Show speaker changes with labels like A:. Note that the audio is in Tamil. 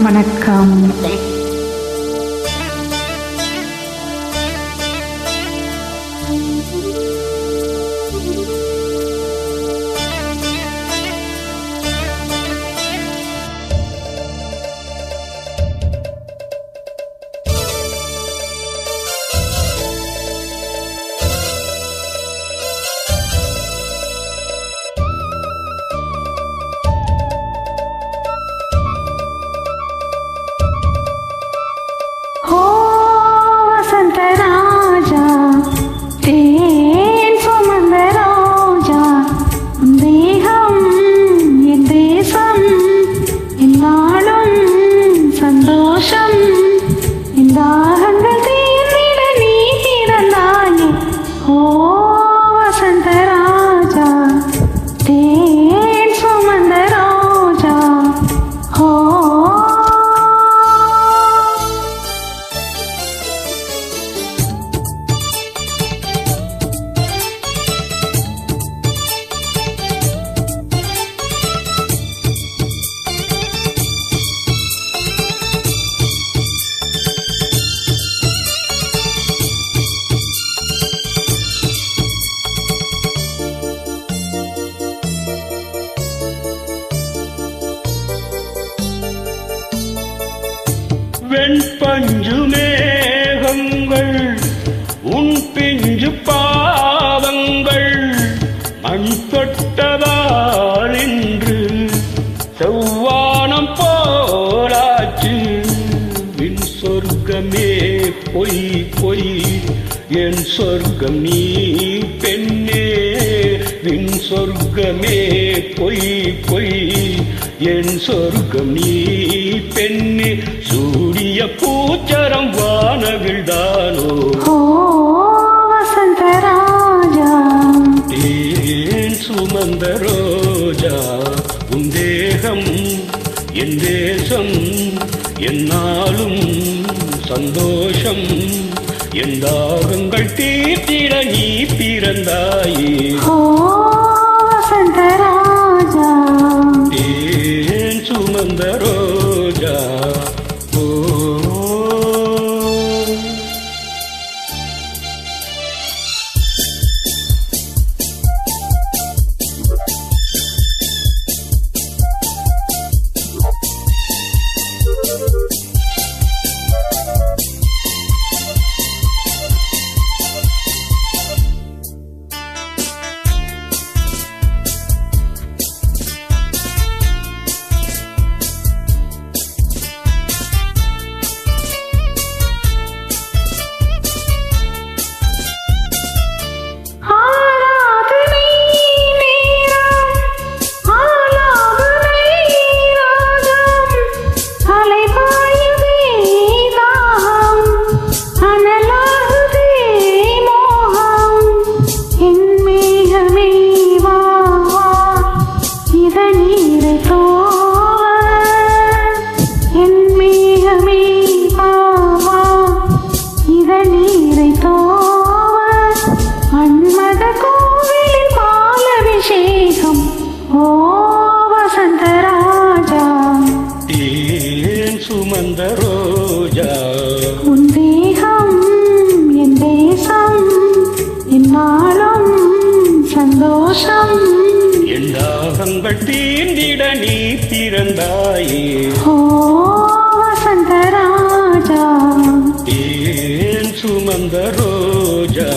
A: வணக்கம்.
B: வெண்பஞ்சு மேகங்கள் உன் பிஞ்சு பாதங்கள் மண் தொட்டதால் இன்று செவ்வானம் போராச்சு. விண் சொர்க்கமே பொய் பொய் என் சொர்க்கம் நீ பெண்ணே. விண் சொர்க்கமே பொய் பொய் என் சொர்க்கம் நீ பெண்ணே. சூரிய பூச்சரம் வானவில்தானோ
A: வசந்த ராஜா.
B: தேன் சுமந்த ரோஜா உன் தேகம் என் தேசம். என்னாலும் சந்தோஷம் என் தாகங்கள் தீர்த்திட நீ பிறந்தாயே.
A: வசந்த ராஜா
B: தேன் சுமந்த ரோஜா. சுமந்த ரோஜா
A: உன் தேகம் என் தேசம். என்னாலும் சந்தோஷம்
B: என் தாகங்கள் தீர்ந்திட நீ பிறந்தாயே.
A: வசந்த ராஜா
B: தேன் சுமந்த ரோஜா.